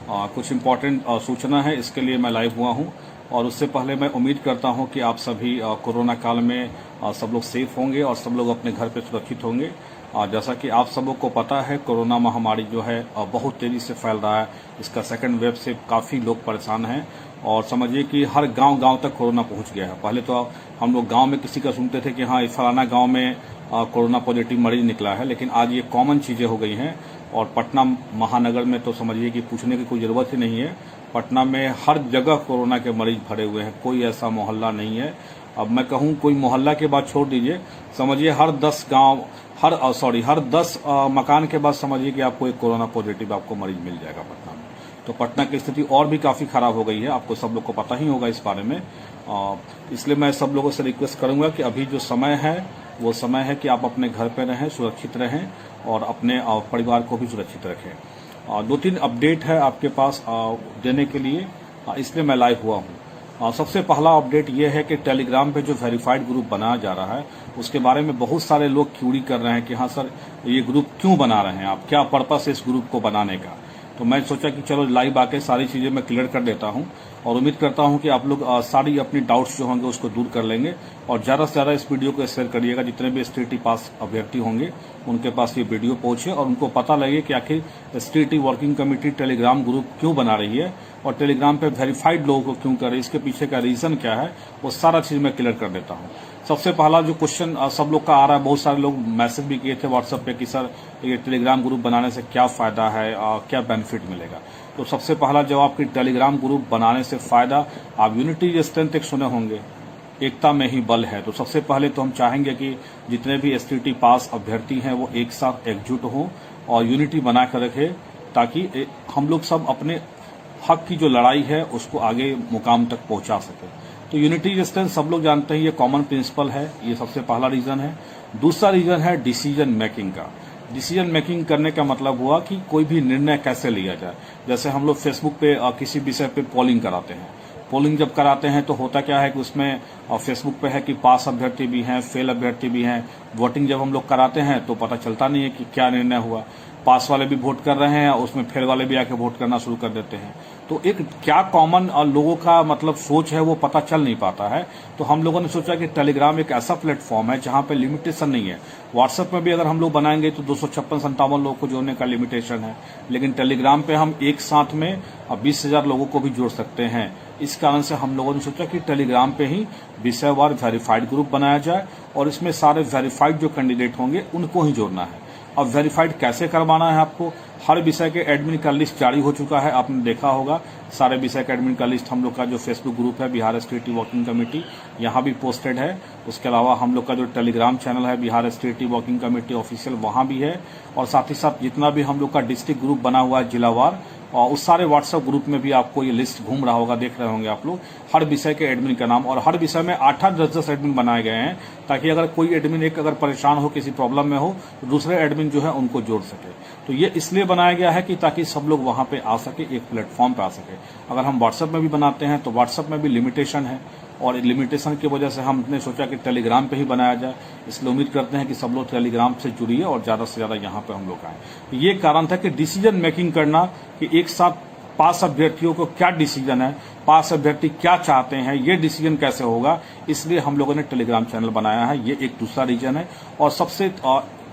कुछ इम्पोर्टेंट सूचना है, इसके लिए मैं लाइव हुआ हूं। और उससे पहले मैं उम्मीद करता हूं कि आप सभी कोरोना काल में सब लोग सेफ होंगे और सब लोग अपने घर पे सुरक्षित होंगे। जैसा कि आप सबों को पता है, कोरोना महामारी जो है बहुत तेजी से फैल रहा है। इसका सेकंड वेव से काफ़ी लोग परेशान हैं और समझिए कि हर गांव तक कोरोना पहुंच गया है। पहले तो हम लोग गांव में किसी का सुनते थे कि हाँ, इस फलाना गांव में कोरोना पॉजिटिव मरीज निकला है, लेकिन आज ये कॉमन चीज़ें हो गई हैं। और पटना महानगर में तो समझिए कि पूछने की कोई ज़रूरत ही नहीं है। पटना में हर जगह कोरोना के मरीज भरे हुए हैं, कोई ऐसा मोहल्ला नहीं है। अब मैं कहूँ कोई मोहल्ला के बाद छोड़ दीजिए, समझिए हर 10 मकान के बाद समझिए कि आपको एक कोरोना पॉजिटिव आपको मरीज मिल जाएगा पटना में। तो पटना की स्थिति और भी काफ़ी खराब हो गई है, आपको सब लोग को पता ही होगा इस बारे में। इसलिए मैं सब लोगों से रिक्वेस्ट करूंगा कि अभी जो समय है वो समय है कि आप अपने घर पे रहें, सुरक्षित रहें और अपने परिवार को भी सुरक्षित रखें। 2-3 अपडेट है आपके पास देने के लिए, इसलिए मैं लाइव हुआ हूँ। सबसे पहला अपडेट ये है कि टेलीग्राम पे जो वेरीफाइड ग्रुप बनाया जा रहा है उसके बारे में बहुत सारे लोग क्यूरी कर रहे हैं कि हाँ सर, ये ग्रुप क्यों बना रहे हैं आप, क्या पर्पस है इस ग्रुप को बनाने का। तो मैं सोचा कि चलो लाइव आके सारी चीज़ें मैं क्लियर कर देता हूं और उम्मीद करता हूं कि आप लोग सारी अपनी डाउट्स जो होंगे उसको दूर कर लेंगे। और ज़्यादा से ज़्यादा इस वीडियो को शेयर करिएगा, जितने भी STT पास अभ्यर्थी होंगे उनके पास ये वीडियो पहुंचे और उनको पता लगे कि आखिर STT working committee Telegram group क्यों बना रही है और टेलीग्राम पे वेरीफाइड लोगों को क्यों कर रही है, इसके पीछे का रीज़न क्या है, वो सारा चीज़ मैं क्लियर कर देता हूँ। सबसे पहला जो क्वेश्चन सब लोग का आ रहा है, बहुत सारे लोग मैसेज भी किए थे व्हाट्सएप पे कि सर ये टेलीग्राम ग्रुप बनाने से क्या फ़ायदा है, क्या बेनिफिट मिलेगा। तो सबसे पहला जवाब कि टेलीग्राम ग्रुप बनाने से फ़ायदा, आप यूनिटी स्ट्रेंथ एक सुने होंगे, एकता में ही बल है। तो सबसे पहले तो हम चाहेंगे कि जितने भी STT पास अभ्यर्थी हैं वो एक साथ एकजुट हों और यूनिटी बना कर रखें, ताकि हम लोग सब अपने हक की जो लड़ाई है उसको आगे मुकाम तक पहुंचा सके। तो यूनिटी स्ट्रेंथ सब लोग जानते हैं, ये कॉमन प्रिंसिपल है, ये सबसे पहला रीजन है। दूसरा रीजन है डिसीजन मेकिंग का। डिसीजन मेकिंग करने का मतलब हुआ कि कोई भी निर्णय कैसे लिया जाए। जैसे हम लोग फेसबुक पे किसी विषय पे पोलिंग कराते हैं, पोलिंग जब कराते हैं तो होता क्या है कि उसमें फेसबुक पे है कि पास अभ्यर्थी भी हैं, फेल अभ्यर्थी भी हैं। वोटिंग जब हम लोग कराते हैं तो पता चलता नहीं है कि क्या निर्णय हुआ, पास वाले भी वोट कर रहे हैं, उसमें फेल वाले भी आके वोट करना शुरू कर देते हैं। तो एक क्या कॉमन लोगों का मतलब सोच है वो पता चल नहीं पाता है। तो हम लोगों ने सोचा कि टेलीग्राम एक ऐसा प्लेटफॉर्म है जहां पे लिमिटेशन नहीं है। व्हाट्सएप में भी अगर हम लोग बनाएंगे तो 256-57 लोगों को जोड़ने का लिमिटेशन है, लेकिन टेलीग्राम पे हम एक साथ में 20,000 लोगों को भी जोड़ सकते हैं। इस कारण से हम लोगों ने सोचा कि टेलीग्राम पे ही विषयवार वेरीफाइड ग्रुप बनाया जाए और इसमें सारे वेरीफाइड जो कैंडिडेट होंगे उनको ही जोड़ना है। अब वेरीफाइड कैसे करवाना है आपको, हर विषय के एडमिन का लिस्ट जारी हो चुका है, आपने देखा होगा। सारे विषय के एडमिन का लिस्ट हम लोग का जो फेसबुक ग्रुप है बिहार STT वर्किंग कमेटी, यहाँ भी पोस्टेड है। उसके अलावा हम लोग का जो टेलीग्राम चैनल है Bihar STT working committee official, वहाँ भी है। और साथ ही साथ जितना भी हम लोग का डिस्ट्रिक्ट ग्रुप बना हुआ है जिलावार, और उस सारे व्हाट्सएप ग्रुप में भी आपको ये लिस्ट घूम रहा होगा, देख रहे होंगे आप लोग हर विषय के एडमिन का नाम। और हर विषय में 8-8, 10-10 एडमिन बनाए गए हैं, ताकि अगर कोई एडमिन एक अगर परेशान हो, किसी प्रॉब्लम में हो, तो दूसरे एडमिन जो है उनको जोड़ सके। तो ये इसलिए बनाया गया है कि ताकि सब लोग वहां पे आ सके, एक प्लेटफॉर्म पे आ सके। अगर हम व्हाट्सएप में भी बनाते हैं तो व्हाट्सएप में भी लिमिटेशन है और लिमिटेशन की वजह से हमने सोचा कि टेलीग्राम पे ही बनाया जाए। इसलिए उम्मीद करते हैं कि सब लोग टेलीग्राम से जुड़िए और ज्यादा से ज्यादा यहाँ पे हम लोग आए। ये कारण था कि डिसीजन मेकिंग करना, कि एक साथ पास अभ्यर्थियों को क्या डिसीजन है, पास अभ्यर्थी क्या चाहते हैं, ये डिसीजन कैसे होगा, इसलिए हम लोगों ने टेलीग्राम चैनल बनाया है। ये एक दूसरा रीजन है। और सबसे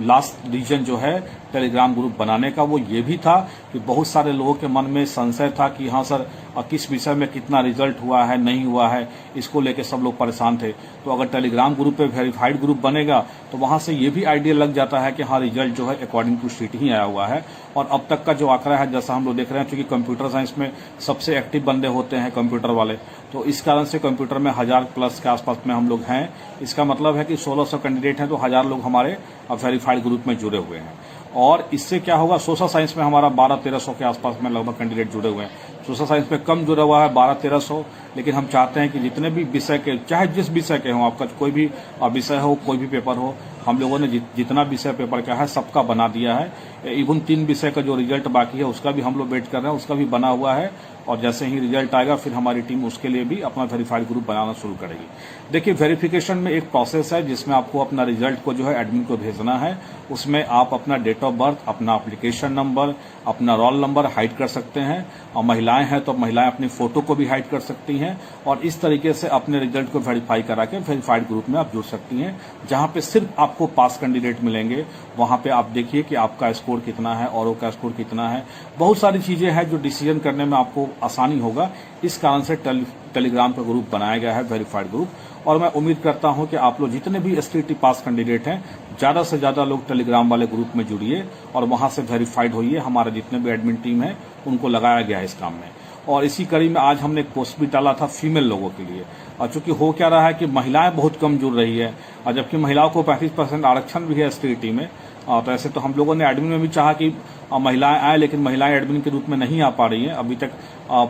लास्ट रीजन जो है टेलीग्राम ग्रुप बनाने का, वो ये भी था कि बहुत सारे लोगों के मन में संशय था कि हाँ सर, किस विषय में कितना रिजल्ट हुआ है, नहीं हुआ है, इसको लेके सब लोग परेशान थे। तो अगर टेलीग्राम ग्रुप पे वेरीफाइड ग्रुप बनेगा तो वहां से ये भी आइडिया लग जाता है कि हाँ, रिजल्ट जो है अकॉर्डिंग टू सीट ही आया हुआ है। और अब तक का जो आंकड़ा है, जैसा हम लोग देख रहे हैं, क्योंकि कंप्यूटर साइंस में सबसे एक्टिव बंदे होते हैं कंप्यूटर वाले, तो इस कारण से कंप्यूटर में 1000+ के आसपास में हम लोग हैं। इसका मतलब है कि 1600 कैंडिडेट हैं, तो 1000 लोग हमारे वेरीफाइड ग्रुप में जुड़े हुए हैं। और इससे क्या होगा, सोशल साइंस में हमारा 1200-1300 के आसपास में लगभग कैंडिडेट जुड़े हुए हैं। सोशल साइंस में कम जुड़ा हुआ है 1200-1300, लेकिन हम चाहते हैं कि जितने भी विषय के, चाहे जिस विषय के हों, आपका कोई भी विषय हो, कोई भी पेपर हो, हम लोगों ने जितना विषय पेपर का है सबका बना दिया है। इवन 3 विषय का जो रिजल्ट बाकी है उसका भी हम लोग वेट कर रहे हैं, उसका भी बना हुआ है। और जैसे ही रिजल्ट आएगा फिर हमारी टीम उसके लिए भी अपना वेरीफाइड ग्रुप बनाना शुरू करेगी। देखिए, वेरिफिकेशन में एक प्रोसेस है जिसमें आपको अपना रिजल्ट को जो है एडमिन को भेजना है। उसमें आप अपना डेट ऑफ बर्थ, अपना एप्लीकेशन नंबर, अपना रोल नंबर हाइड कर सकते हैं। और महिलाएं हैं तो महिलाएं अपनी फोटो को भी हाइड कर सकती हैं। और इस तरीके से अपने रिजल्ट को वेरीफाई करा के वेरीफाइड ग्रुप में आप जुड़ सकती हैं, जहां पे सिर्फ आपको पास कैंडिडेट मिलेंगे। वहां पे आप देखिए कि आपका स्कोर कितना है, औरों का स्कोर कितना है। बहुत सारी चीजें हैं जो डिसीजन करने में आपको आसानी होगा। इस कारण से टेलीग्राम का ग्रुप बनाया गया है, वेरीफाइड ग्रुप। और मैं उम्मीद करता हूं कि आप लोग जितने भी एसटीटी पास कैंडिडेट हैं, ज्यादा से ज्यादा लोग टेलीग्राम वाले ग्रुप में जुड़िए और वहां से वेरीफाइड होइए। हमारे जितने भी एडमिन टीम है उनको लगाया गया है इस काम में। और इसी कड़ी में आज हमने एक पोस्ट भी डाला था फीमेल लोगों के लिए। और चूंकि हो क्या रहा है कि महिलाएं बहुत कम जुड़ रही है, और जबकि महिलाओं को 35% आरक्षण भी है एसटीटी में। तो ऐसे तो हम लोगों ने एडमिन में भी चाहा कि महिलाएं आए, लेकिन महिलाएं एडमिन के रूप में नहीं आ पा रही हैं। अभी तक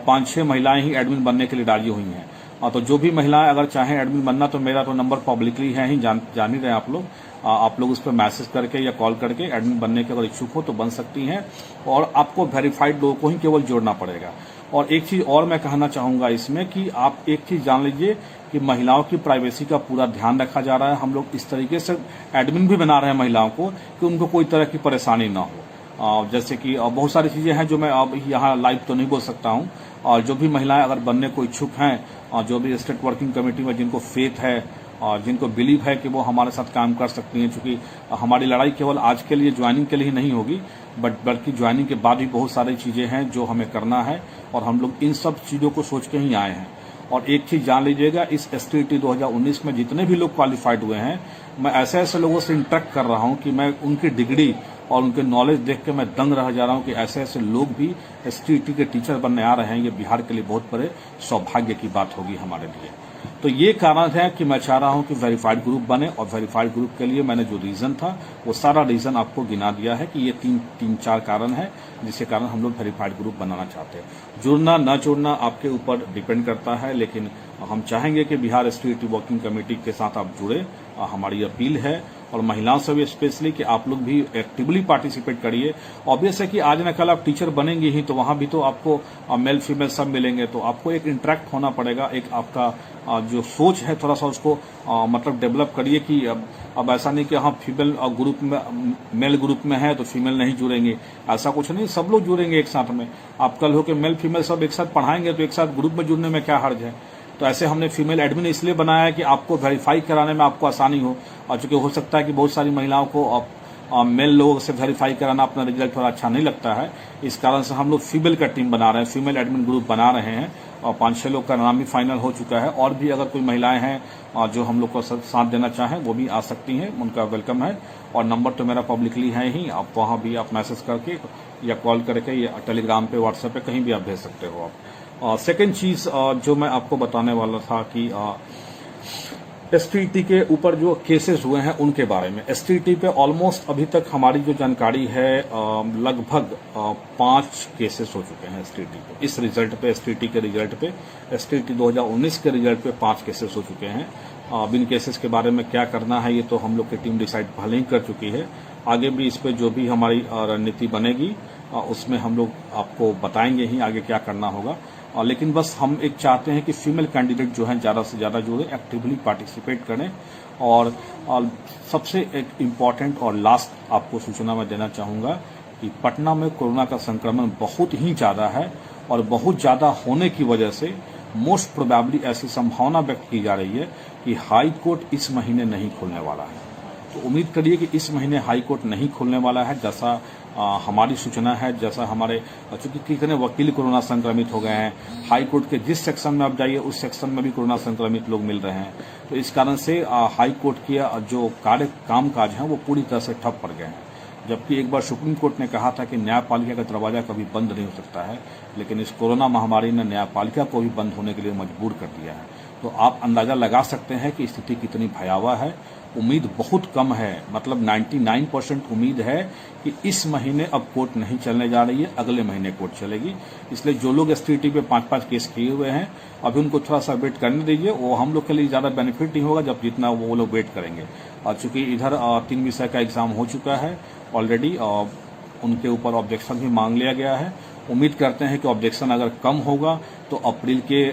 5-6 महिलाएं ही एडमिन बनने के लिए राजी हुई हैं। तो जो भी महिलाएं अगर चाहें एडमिन बनना, तो मेरा तो नंबर पब्लिकली है ही, जान ही रहे आप लोग। आप लोग उस पर मैसेज करके या कॉल करके एडमिन बनने के अगर इच्छुक हो तो बन सकती हैं। और आपको वेरीफाइड लोगों को ही केवल जोड़ना पड़ेगा। और एक चीज और मैं कहना चाहूंगा इसमें कि आप एक चीज जान लीजिए कि महिलाओं की प्राइवेसी का पूरा ध्यान रखा जा रहा है। हम लोग इस तरीके से एडमिन भी बना रहे हैं महिलाओं को कि उनको कोई तरह की परेशानी ना हो। जैसे कि बहुत सारी चीजें हैं जो मैं अब यहाँ लाइव तो नहीं बोल सकता हूँ। और जो भी महिलाएं अगर बनने को इच्छुक हैं, और जो भी स्टेट वर्किंग कमेटी में जिनको फेथ है और जिनको बिलीव है कि वो हमारे साथ काम कर सकती हैं, क्योंकि हमारी लड़ाई केवल आज के लिए ज्वाइनिंग के लिए ही नहीं होगी, बल्कि ज्वाइनिंग के बाद भी बहुत सारी चीजें हैं जो हमें करना है। और हम लोग इन सब चीजों को सोच के ही आए हैं। और एक चीज जान लीजिएगा, इस एसटीटी 2019 में जितने भी लोग क्वालिफाइड हुए हैं, मैं ऐसे ऐसे लोगों से इंटरेक्ट कर रहा हूं कि मैं उनकी डिग्री और उनके नॉलेज देख के मैं दंग रह जा रहा हूं कि ऐसे ऐसे लोग भी एसटीटी के टीचर बनने आ रहे हैं। ये बिहार के लिए बहुत बड़े सौभाग्य की बात होगी हमारे लिए। तो ये कारण है कि मैं चाह रहा हूं कि वेरीफाइड ग्रुप बने। और वेरीफाइड ग्रुप के लिए मैंने जो रीजन था वो सारा रीजन आपको गिना दिया है कि ये 3-4 कारण है जिसके कारण हम लोग वेरीफाइड ग्रुप बनाना चाहते हैं। जुड़ना न जुड़ना आपके ऊपर डिपेंड करता है, लेकिन हम चाहेंगे कि बिहार एसटीटी वर्किंग कमेटी के साथ आप जुड़े। हमारी अपील है। और महिलाओं से भी स्पेशली कि आप लोग भी एक्टिवली पार्टिसिपेट करिए। ऑब्वियस है कि आज न कल आप टीचर बनेंगे ही, तो वहां भी तो आपको मेल फीमेल सब मिलेंगे, तो आपको एक इंटरेक्ट होना पड़ेगा। एक आपका जो सोच है थोड़ा सा उसको मतलब डेवलप करिए कि अब ऐसा नहीं कि हाँ फीमेल ग्रुप में, मेल ग्रुप में है तो फीमेल नहीं जुड़ेंगे, ऐसा कुछ नहीं। सब लोग जुड़ेंगे एक साथ में। आप कल हो के मेल फीमेल सब एक साथ पढ़ाएंगे तो एक साथ ग्रुप में जुड़ने में क्या हर्ज है। तो ऐसे हमने फीमेल एडमिन इसलिए बनाया है कि आपको वेरीफाई कराने में आपको आसानी हो। और चूंकि हो सकता है कि बहुत सारी महिलाओं को मेल लोगों से वेरीफाई कराना अपना रिजल्ट थोड़ा अच्छा नहीं लगता है, इस कारण से हम लोग फीमेल का टीम बना रहे हैं, फीमेल एडमिन ग्रुप बना रहे हैं। और 5-6 लोग का नाम भी फाइनल हो चुका है। और भी अगर कोई महिलाएं हैं जो हम लोग को साथ देना चाहें वो भी आ सकती हैं, उनका वेलकम है। और नंबर तो मेरा पब्लिकली है ही, आप वहां भी आप मैसेज करके या कॉल करके या टेलीग्राम पे, व्हाट्सएप पे कहीं भी आप भेज सकते हो आप। सेकेंड चीज जो मैं आपको बताने वाला था कि एसटीटी के ऊपर जो केसेस हुए हैं उनके बारे में। एसटीटी पे ऑलमोस्ट अभी तक हमारी जो जानकारी है लगभग 5 केसेस हो चुके हैं एसटीटी पे। इस रिजल्ट पे, एसटीटी के रिजल्ट पे, एसटीटी 2019 के रिजल्ट पे 5 केसेस हो चुके हैं। अब इन केसेस के बारे में क्या करना है ये तो हम लोग की टीम डिसाइड पहले ही कर चुकी है। आगे भी इस पे जो भी हमारी रणनीति बनेगी उसमें हम लोग आपको बताएंगे ही आगे क्या करना होगा। लेकिन बस हम एक चाहते हैं कि फीमेल कैंडिडेट जो हैं ज़्यादा से ज़्यादा जुड़े, एक्टिवली पार्टिसिपेट करें। और सबसे एक इम्पॉर्टेंट और लास्ट आपको सूचना मैं देना चाहूँगा कि पटना में कोरोना का संक्रमण बहुत ही ज़्यादा है। और बहुत ज़्यादा होने की वजह से मोस्ट प्रोबेबली ऐसी संभावना व्यक्त की जा रही है कि हाई कोर्ट इस महीने नहीं खुलने वाला है। तो उम्मीद करिए कि इस महीने हाई कोर्ट नहीं खुलने वाला है, जैसा हमारी सूचना है। जैसा हमारे चूंकि कितने वकील कोरोना संक्रमित हो गए हैं, हाई कोर्ट के जिस सेक्शन में आप जाइए उस सेक्शन में भी कोरोना संक्रमित लोग मिल रहे हैं। तो इस कारण से हाई कोर्ट के जो कामकाज हैं वो पूरी तरह से ठप पड़ गए हैं। जबकि एक बार सुप्रीम कोर्ट ने कहा था कि न्यायपालिका का दरवाजा कभी बंद नहीं हो सकता है, लेकिन इस कोरोना महामारी ने न्यायपालिका को भी बंद होने के लिए मजबूर कर दिया है। तो आप अंदाजा लगा सकते हैं कि स्थिति कितनी भयावह है। उम्मीद बहुत कम है, मतलब 99% उम्मीद है कि इस महीने अब कोर्ट नहीं चलने जा रही है, अगले महीने कोर्ट चलेगी। इसलिए जो लोग STT पे 5-5 केस किए हुए हैं, अभी उनको थोड़ा सा वेट करने दीजिए। वो हम लोग के लिए ज़्यादा बेनिफिट नहीं होगा जब जितना वो लोग वेट करेंगे। और चूंकि इधर 3 विषय का एग्जाम हो चुका है ऑलरेडी, उनके ऊपर ऑब्जेक्शन भी मांग लिया गया है। उम्मीद करते हैं कि ऑब्जेक्शन अगर कम होगा तो अप्रैल के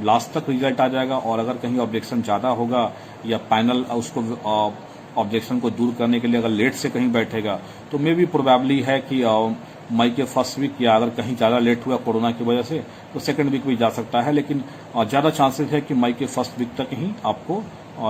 लास्ट तक रिजल्ट आ जाएगा, और अगर कहीं ऑब्जेक्शन ज़्यादा होगा या पैनल उसको ऑब्जेक्शन को दूर करने के लिए अगर लेट से कहीं बैठेगा तो मे भी प्रोबेबली है कि मई के फर्स्ट वीक, या अगर कहीं ज़्यादा लेट हुआ कोरोना की वजह से तो सेकंड वीक भी जा सकता है। लेकिन ज़्यादा चांसेस है कि मई के फर्स्ट वीक तक ही आपको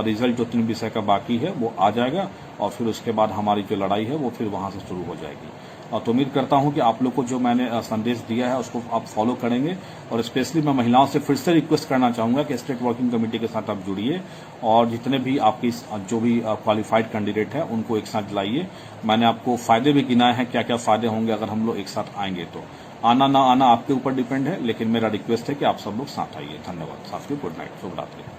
रिजल्ट जो 3 विषय का बाकी है वो आ जाएगा, और फिर उसके बाद हमारी जो लड़ाई है वो फिर वहां से शुरू हो जाएगी। तो उम्मीद करता हूं कि आप लोग को जो मैंने संदेश दिया है उसको आप फॉलो करेंगे। और स्पेशली मैं महिलाओं से फिर से रिक्वेस्ट करना चाहूंगा कि स्टेट वर्किंग कमेटी के साथ आप जुड़िए, और जितने भी आपकी जो भी क्वालिफाइड कैंडिडेट है उनको एक साथ लाइए। मैंने आपको फायदे भी गिनाए हैं, क्या क्या फायदे होंगे अगर हम लोग एक साथ आएंगे। तो आना ना आना आपके ऊपर डिपेंड है, लेकिन मेरा रिक्वेस्ट है कि आप सब लोग साथ आइए। धन्यवाद। साथियों, गुड नाइट, शुभ रात्रि।